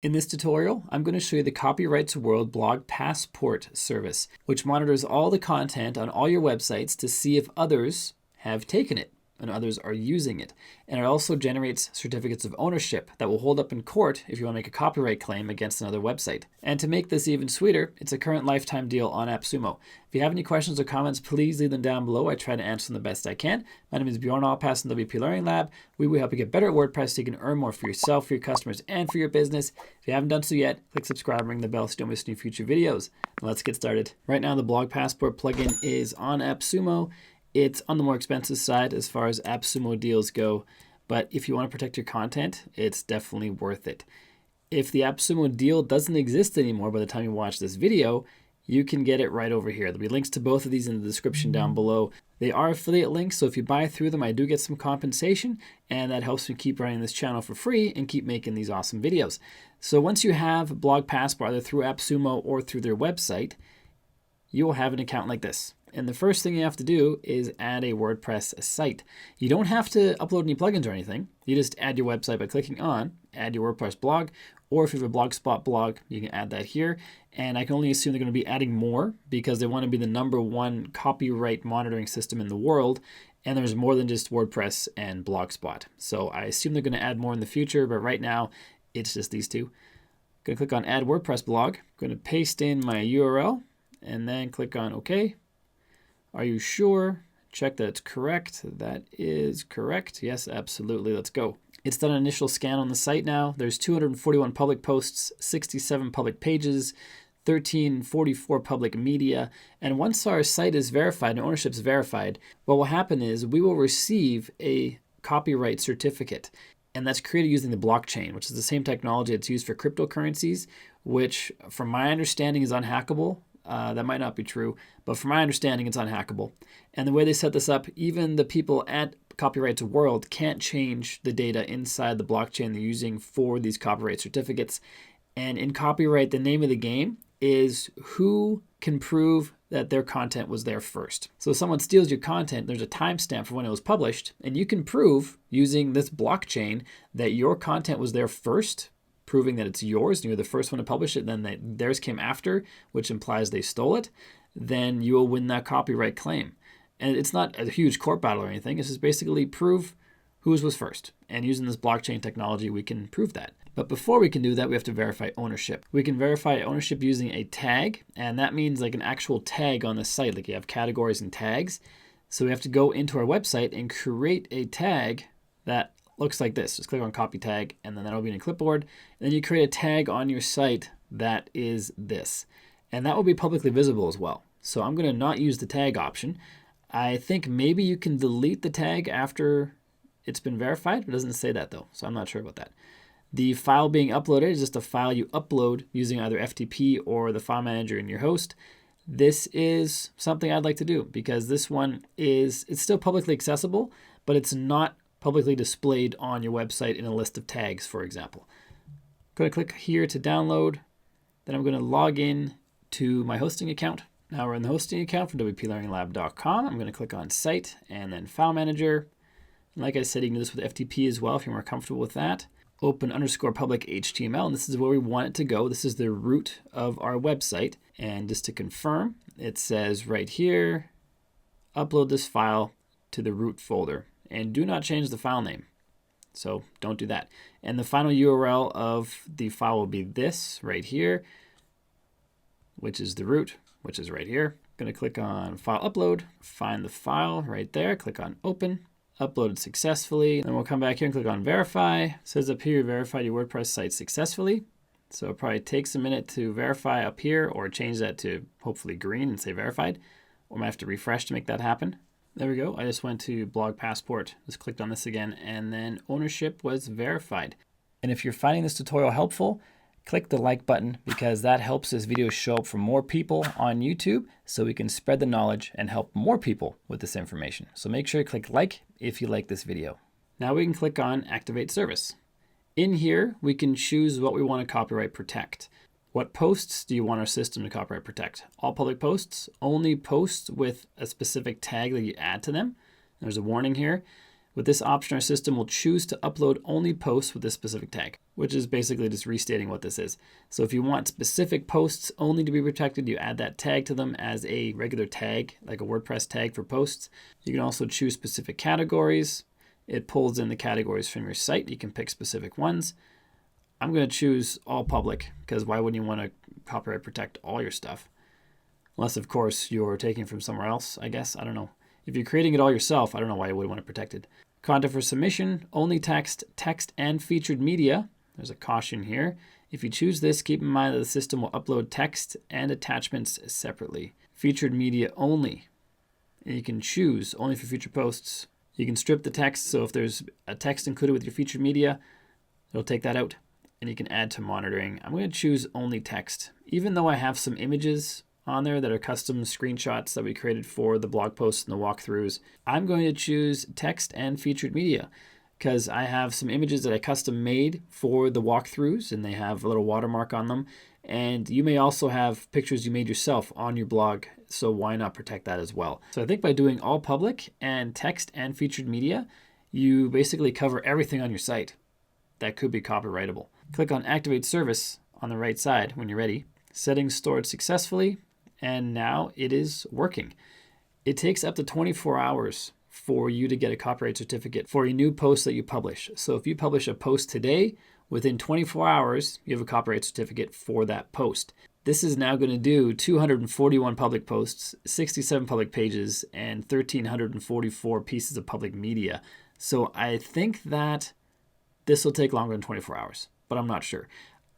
In this tutorial, I'm going to show you the Copyrights World BlogPassport service, which monitors all the content on all your websites to see if others have taken it and others are using it. And it also generates certificates of ownership that will hold up in court if you want to make a copyright claim against another website. And to make this even sweeter, it's a current lifetime deal on AppSumo. If you have any questions or comments, please leave them down below. I try to answer them the best I can. My name is Bjorn Allpass in WP Learning Lab. We will help you get better at WordPress so you can earn more for yourself, for your customers, and for your business. If you haven't done so yet, click subscribe and ring the bell so you don't miss any future videos. Let's get started. Right now, the BlogPassport plugin is on AppSumo. It's on the more expensive side as far as AppSumo deals go, but if you want to protect your content, it's definitely worth it. If the AppSumo deal doesn't exist anymore by the time you watch this video, you can get it right over here. There'll be links to both of these in the description down below. They are affiliate links, so if you buy through them, I do get some compensation, and that helps me keep running this channel for free and keep making these awesome videos. So once you have BlogPassport, either through AppSumo or through their website, you will have an account like this. And the first thing you have to do is add a WordPress site. You don't have to upload any plugins or anything. You just add your website by clicking on Add Your WordPress Blog, or if you have a Blogspot blog, you can add that here. And I can only assume they're going to be adding more because they want to be the #1 copyright monitoring system in the world. And there's more than just WordPress and Blogspot. So I assume they're going to add more in the future, but right now it's just these two. I'm going to click on Add WordPress Blog. I'm going to paste in my URL and then click on OK. Are you sure? Check that it's correct. That is correct. Yes, absolutely. Let's go. It's done an initial scan on the site now. There's 241 public posts, 67 public pages, 1344 public media. And once our site is verified and ownership is verified, what will happen is we will receive a copyright certificate. And that's created using the blockchain, which is the same technology that's used for cryptocurrencies, which from my understanding is unhackable. That might not be true, but from my understanding, it's unhackable. And the way they set this up, even the people at Copyrights World can't change the data inside the blockchain they're using for these copyright certificates. And in copyright, the name of the game is who can prove that their content was there first. So if someone steals your content, there's a timestamp for when it was published, and you can prove using this blockchain that your content was there first, proving that it's yours and you're the first one to publish it, then theirs came after, which implies they stole it, then you will win that copyright claim. And it's not a huge court battle or anything. It's just basically prove whose was first. And using this blockchain technology, we can prove that. But before we can do that, we have to verify ownership. We can verify ownership using a tag, and that means like an actual tag on the site, like you have categories and tags. So we have to go into our website and create a tag that looks like this. Just click on copy tag, and then that'll be in a clipboard. And then you create a tag on your site that is this. And that will be publicly visible as well. So I'm going to not use the tag option. I think maybe you can delete the tag after it's been verified. It doesn't say that though, so I'm not sure about that. The file being uploaded is just a file you upload using either FTP or the file manager in your host. This is something I'd like to do because this one it's still publicly accessible, but it's not publicly displayed on your website in a list of tags, for example. I'm going to click here to download. Then I'm going to log in to my hosting account. Now we're in the hosting account from WPLearningLab.com. I'm going to click on Site and then File Manager. And like I said, you can do this with FTP as well if you're more comfortable with that. Open _public HTML, and this is where we want it to go. This is the root of our website. And just to confirm, it says right here, upload this file to the root folder. And do not change the file name. So don't do that. And the final URL of the file will be this right here, which is the root, which is right here. I'm going to click on File Upload, find the file right there, click on Open, uploaded successfully. Then we'll come back here and click on Verify. It says up here, you verified your WordPress site successfully. So it probably takes a minute to verify up here or change that to hopefully green and say verified. Or I might have to refresh to make that happen. There we go. I just went to BlogPassport, just clicked on this again, and then ownership was verified. And if you're finding this tutorial helpful, click the like button because that helps this video show up for more people on YouTube so we can spread the knowledge and help more people with this information. So make sure to click like if you like this video. Now we can click on Activate Service. In here, we can choose what we want to copyright protect. What posts do you want our system to copyright protect? All public posts, only posts with a specific tag that you add to them. There's a warning here. With this option, our system will choose to upload only posts with this specific tag, which is basically just restating what this is. So if you want specific posts only to be protected, you add that tag to them as a regular tag, like a WordPress tag for posts. You can also choose specific categories. It pulls in the categories from your site. You can pick specific ones. I'm going to choose all public because why wouldn't you want to copyright protect all your stuff? Unless, of course, you're taking from somewhere else, I guess. I don't know. If you're creating it all yourself, I don't know why you would want it protected. Content for submission, only text, text and featured media. There's a caution here. If you choose this, keep in mind that the system will upload text and attachments separately. Featured media only. And you can choose only for future posts. You can strip the text, so if there's a text included with your featured media, it'll take that out. And you can add to monitoring. I'm going to choose only text. Even though I have some images on there that are custom screenshots that we created for the blog posts and the walkthroughs, I'm going to choose text and featured media because I have some images that I custom made for the walkthroughs and they have a little watermark on them. And you may also have pictures you made yourself on your blog, so why not protect that as well? So I think by doing all public and text and featured media, you basically cover everything on your site that could be copyrightable. Click on Activate Service on the right side when you're ready. Settings stored successfully. And now it is working. It takes up to 24 hours for you to get a copyright certificate for a new post that you publish. So if you publish a post today, within 24 hours, you have a copyright certificate for that post. This is now going to do 241 public posts, 67 public pages, and 1,344 pieces of public media. So I think that this will take longer than 24 hours, but I'm not sure.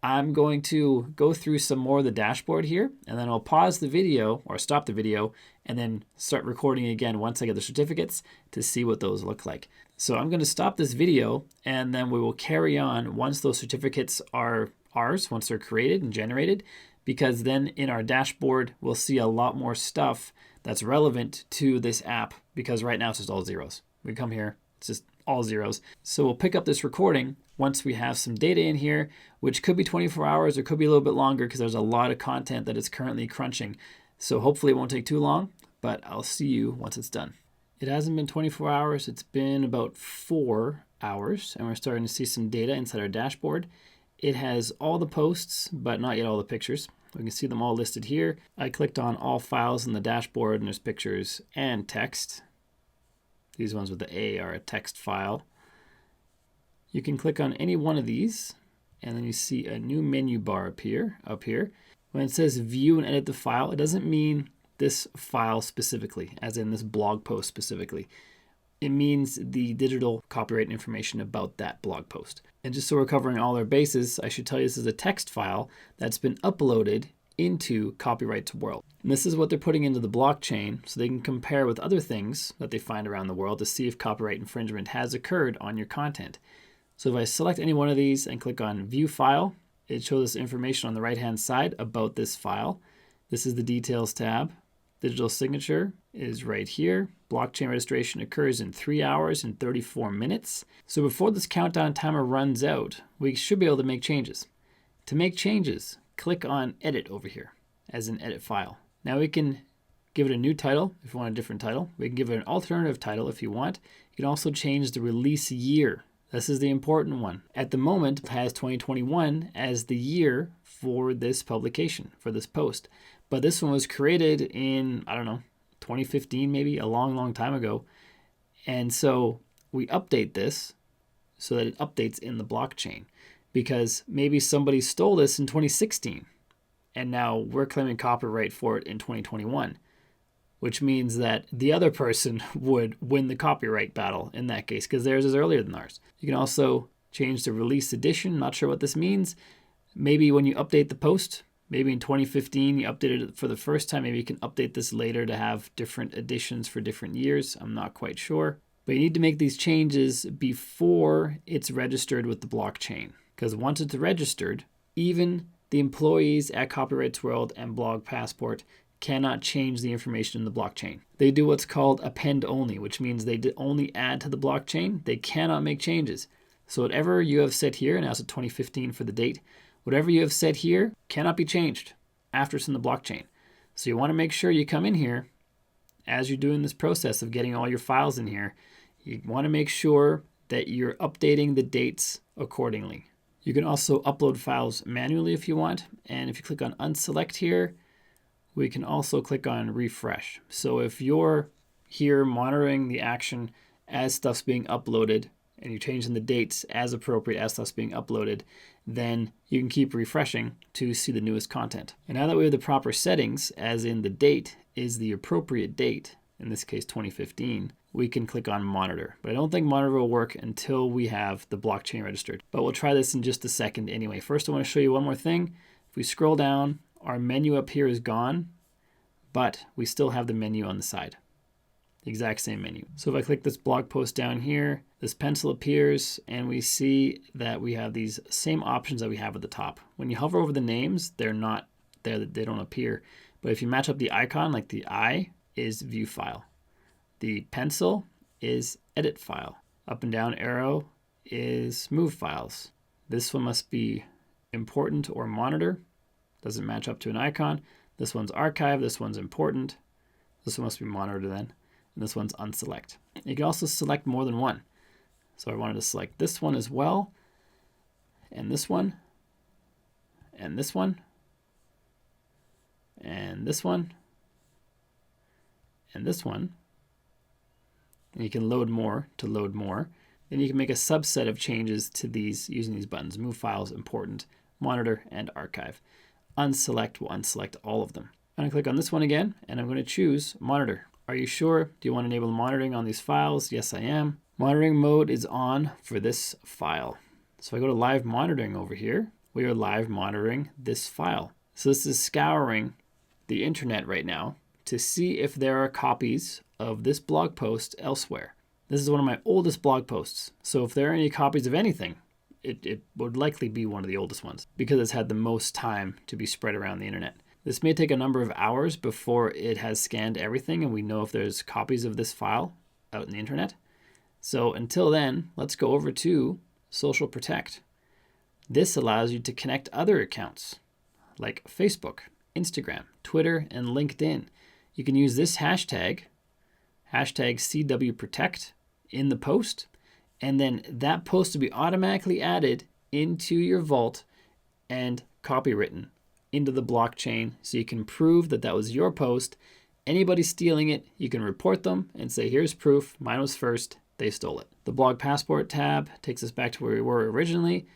I'm going to go through some more of the dashboard here, and then I'll pause the video or stop the video and then start recording again once I get the certificates to see what those look like. So I'm going to stop this video and then we will carry on once those certificates are ours, once they're created and generated, because then in our dashboard, we'll see a lot more stuff that's relevant to this app because right now it's just all zeros. We come here, it's just all zeros. So we'll pick up this recording once we have some data in here, which could be 24 hours or could be a little bit longer because there's a lot of content that is currently crunching. So hopefully it won't take too long, but I'll see you once it's done. It hasn't been 24 hours, it's been about 4 hours, and we're starting to see some data inside our dashboard. It has all the posts, but not yet all the pictures. We can see them all listed here. I clicked on all files in the dashboard and there's pictures and text. These ones with the A are a text file. You can click on any one of these and then you see a new menu bar appear up here. When it says view and edit the file, it doesn't mean this file specifically, as in this blog post specifically. It means the digital copyright information about that blog post. And just so we're covering all our bases, I should tell you this is a text file that's been uploaded into Copyright to World. And this is what they're putting into the blockchain so they can compare with other things that they find around the world to see if copyright infringement has occurred on your content. So if I select any one of these and click on View File, it shows us information on the right-hand side about this file. This is the Details tab. Digital signature is right here. Blockchain registration occurs in 3 hours and 34 minutes. So before this countdown timer runs out, we should be able to make changes. To make changes, click on Edit over here as an edit file. Now we can give it a new title if you want a different title. We can give it an alternative title if you want. You can also change the release year. This is the important one. At the moment, it has 2021 as the year for this publication, for this post. But this one was created in, I don't know, 2015 maybe, a long, long time ago. And so we update this so that it updates in the blockchain because maybe somebody stole this in 2016 and now we're claiming copyright for it in 2021. Which means that the other person would win the copyright battle in that case because theirs is earlier than ours. You can also change the release edition. Not sure what this means. Maybe when you update the post, maybe in 2015 you updated it for the first time. Maybe you can update this later to have different editions for different years. I'm not quite sure. But you need to make these changes before it's registered with the blockchain. Because once it's registered, even the employees at Copyright World and BlogPassport cannot change the information in the blockchain. They do what's called append only, which means they only add to the blockchain. They cannot make changes. So whatever you have set here, and now it's 2015 for the date, whatever you have set here cannot be changed after it's in the blockchain. So you want to make sure you come in here as you're doing this process of getting all your files in here. You want to make sure that you're updating the dates accordingly. You can also upload files manually if you want. And if you click on unselect here, we can also click on refresh. So if you're here monitoring the action as stuff's being uploaded and you're changing the dates as appropriate as stuff's being uploaded, then you can keep refreshing to see the newest content. And now that we have the proper settings, as in the date is the appropriate date, in this case 2015, we can click on monitor. But I don't think monitor will work until we have the blockchain registered. But we'll try this in just a second anyway. First, I want to show you one more thing. If we scroll down, our menu up here is gone, but we still have the menu on the side. The exact same menu. So if I click this blog post down here, this pencil appears and we see that we have these same options that we have at the top. When you hover over the names, they're not there, they don't appear. But if you match up the icon, like the eye is view file. The pencil is edit file. Up and down arrow is move files. This one must be important or monitor. Doesn't match up to an icon. This one's archive, this one's important. This one must be monitor then. And this one's unselect. You can also select more than one. So I wanted to select this one as well, and this one, and this one, and this one, and this one. And you can load more to load more. Then you can make a subset of changes to these using these buttons: move files, important, monitor, and archive. Unselect will unselect all of them. I'm going to click on this one again, and I'm going to choose monitor. Are you sure? Do you want to enable monitoring on these files? Yes, I am. Monitoring mode is on for this file. So if I go to live monitoring over here, we are live monitoring this file. So this is scouring the internet right now to see if there are copies of this blog post elsewhere. This is one of my oldest blog posts. So if there are any copies of anything, it would likely be one of the oldest ones because it's had the most time to be spread around the internet. This may take a number of hours before it has scanned everything and we know if there's copies of this file out in the internet. So until then, let's go over to Social Protect. This allows you to connect other accounts like Facebook, Instagram, Twitter, and LinkedIn. You can use this hashtag CWProtect in the post, and then that post will be automatically added into your vault and copywritten into the blockchain so you can prove that that was your post. Anybody stealing it, you can report them and say, here's proof, mine was first, they stole it. The BlogPassport tab takes us back to where we were originally.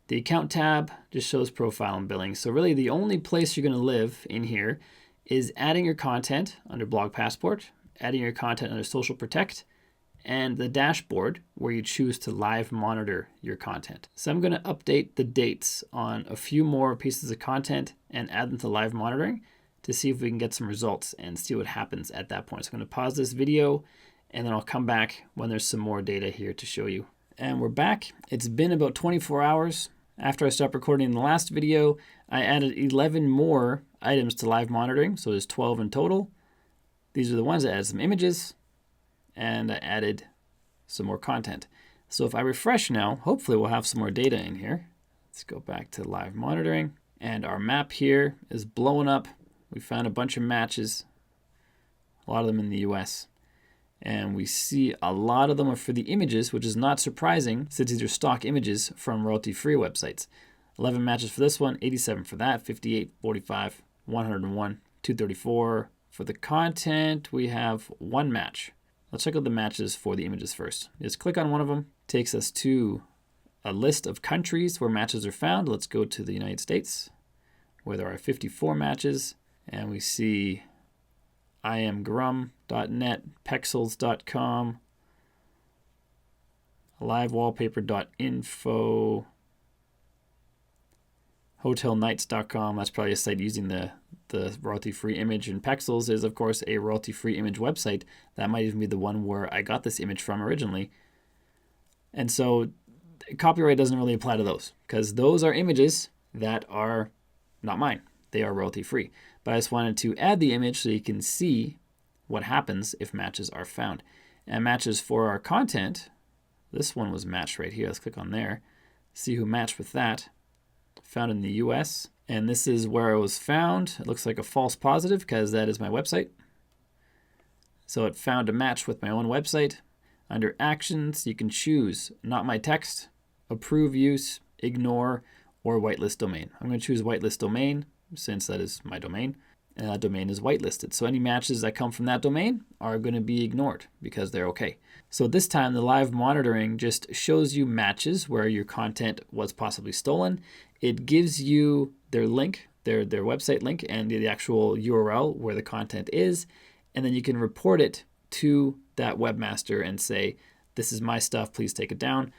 The account tab just shows profile and billing. So really the only place you're going to live in here is adding your content under BlogPassport, adding your content under Social Protect, and the dashboard where you choose to live monitor your content. So I'm going to update the dates on a few more pieces of content and add them to live monitoring to see if we can get some results and see what happens at that point. So I'm going to pause this video and then I'll come back when there's some more data here to show you. And we're back. It's been about 24 hours. After I stopped recording the last video, I added 11 more items to live monitoring. So there's 12 in total. These are the ones that added some images, and I added some more content. So if I refresh now, hopefully we'll have some more data in here. Let's go back to live monitoring, and our map here is blowing up. We found a bunch of matches, a lot of them in the US. And we see a lot of them are for the images, which is not surprising since these are stock images from royalty-free websites. 11 matches for this one, 87 for that, 58, 45, 101, 234. For the content, we have one match. Let's check out the matches for the images first. Just click on one of them. Takes us to a list of countries where matches are found. Let's go to the United States, where there are 54 matches. And we see iamgrum.net, pexels.com, livewallpaper.info, hotelnights.com. That's probably a site using the royalty-free image, and Pexels is of course a royalty-free image website. That might even be the one where I got this image from originally. And so copyright doesn't really apply to those because those are images that are not mine. They are royalty-free. But I just wanted to add the image so you can see what happens if matches are found. And matches for our content, this one was matched right here. Let's click on there. See who matched with that. Found in the US. And this is where it was found. It looks like a false positive because that is my website. So it found a match with my own website. Under actions, you can choose not my text, approve use, ignore, or whitelist domain. I'm going to choose whitelist domain since that is my domain, and that domain is whitelisted. So any matches that come from that domain are going to be ignored because they're okay. So this time the live monitoring just shows you matches where your content was possibly stolen. It gives you their link, their website link, and the actual URL where the content is, and then you can report it to that webmaster and say, this is my stuff, please take it down.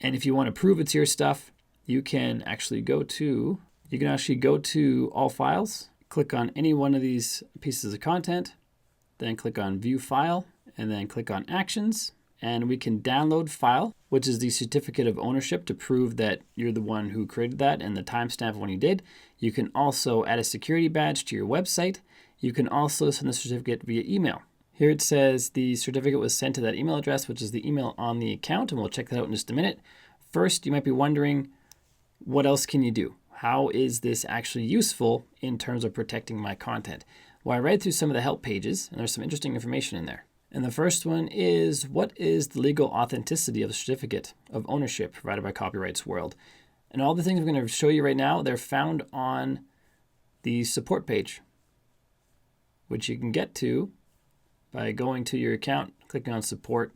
And if you want to prove it's your stuff, you can actually go to all files, click on any one of these pieces of content, then click on view file, and then click on actions, and we can download file, which is the certificate of ownership to prove that you're the one who created that and the timestamp of when you did. You can also add a security badge to your website. You can also send the certificate via email. Here it says the certificate was sent to that email address, which is the email on the account, and we'll check that out in just a minute. First, you might be wondering, what else can you do? How is this actually useful in terms of protecting my content? Well, I read through some of the help pages, and there's some interesting information in there. And the first one is, what is the legal authenticity of the certificate of ownership provided by Copyrights World? And all the things we're going to show you right now, they're found on the support page, which you can get to by going to your account, clicking on support,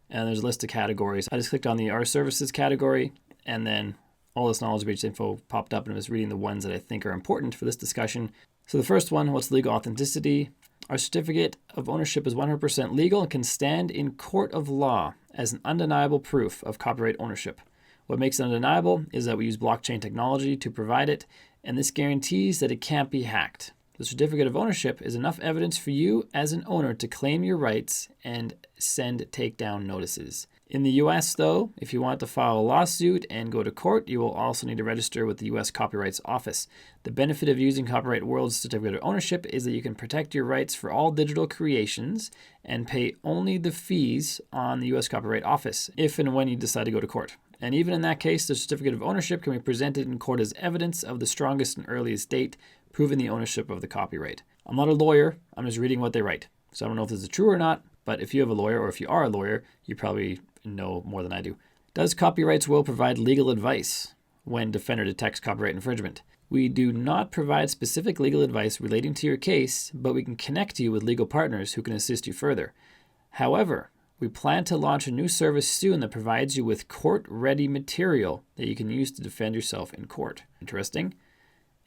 and there's a list of categories. I just clicked on the Our Services category, and then all this knowledge-based info popped up, and I was reading the ones that I think are important for this discussion. So the first one, what's legal authenticity? Our certificate of ownership is 100% legal and can stand in court of law as an undeniable proof of copyright ownership. What makes it undeniable is that we use blockchain technology to provide it, and this guarantees that it can't be hacked. The certificate of ownership is enough evidence for you as an owner to claim your rights and send takedown notices. In the US, though, if you want to file a lawsuit and go to court, you will also need to register with the US Copyrights Office. The benefit of using Copyright World's certificate of ownership is that you can protect your rights for all digital creations and pay only the fees on the US Copyright Office if and when you decide to go to court. And even in that case, the certificate of ownership can be presented in court as evidence of the strongest and earliest date, proving the ownership of the copyright. I'm not a lawyer, I'm just reading what they write. So I don't know if this is true or not, but if you have a lawyer or if you are a lawyer, you probably know more than I do. Does Copyrights World provide legal advice when defender detects copyright infringement? We do not provide specific legal advice relating to your case, but we can connect you with legal partners who can assist you further. However, we plan to launch a new service soon that provides you with court-ready material that you can use to defend yourself in court. Interesting.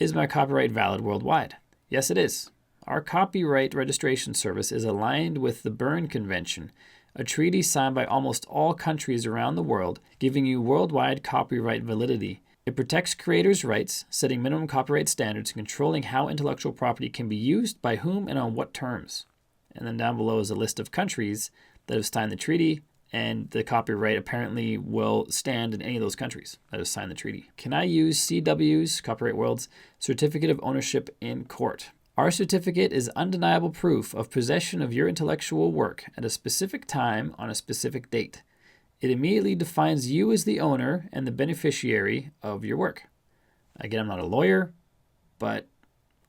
Is my copyright valid worldwide? Yes, it is. Our copyright registration service is aligned with the Berne Convention, a treaty signed by almost all countries around the world, giving you worldwide copyright validity. It protects creators' rights, setting minimum copyright standards, and controlling how intellectual property can be used, by whom, and on what terms. And then down below is a list of countries that have signed the treaty, and the copyright apparently will stand in any of those countries that have signed the treaty. Can I use CW's, Copyright World's, certificate of ownership in court? Our certificate is undeniable proof of possession of your intellectual work at a specific time on a specific date. It immediately defines you as the owner and the beneficiary of your work. Again, I'm not a lawyer, but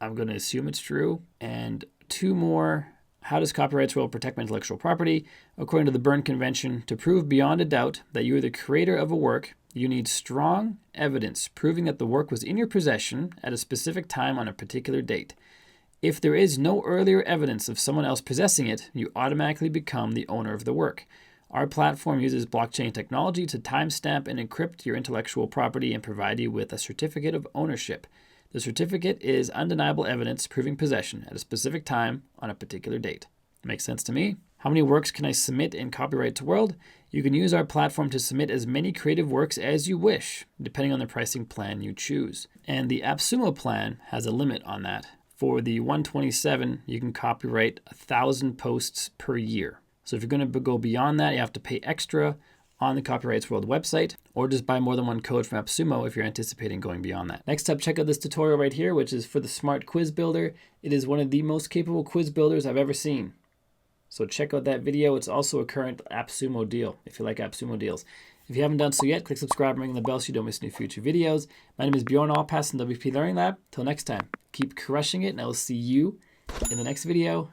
I'm going to assume it's true. And two more. How does Copyrights World protect my intellectual property? According to the Berne Convention, to prove beyond a doubt that you are the creator of a work, you need strong evidence proving that the work was in your possession at a specific time on a particular date. If there is no earlier evidence of someone else possessing it, you automatically become the owner of the work. Our platform uses blockchain technology to timestamp and encrypt your intellectual property and provide you with a certificate of ownership. The certificate is undeniable evidence proving possession at a specific time on a particular date. Makes sense to me. How many works can I submit in Copyrights World? You can use our platform to submit as many creative works as you wish, depending on the pricing plan you choose. And the AppSumo plan has a limit on that. For the 127, you can copyright 1,000 posts per year. So if you're going to go beyond that, you have to pay extra on the Copyrights World website, or just buy more than one code from AppSumo if you're anticipating going beyond that. Next up, check out this tutorial right here, which is for the Smart Quiz Builder. It is one of the most capable quiz builders I've ever seen. So check out that video. It's also a current AppSumo deal, if you like AppSumo deals. If you haven't done so yet, click subscribe and ring the bell so you don't miss any future videos. My name is Bjorn Allpass in WP Learning Lab. Till next time, keep crushing it, and I will see you in the next video.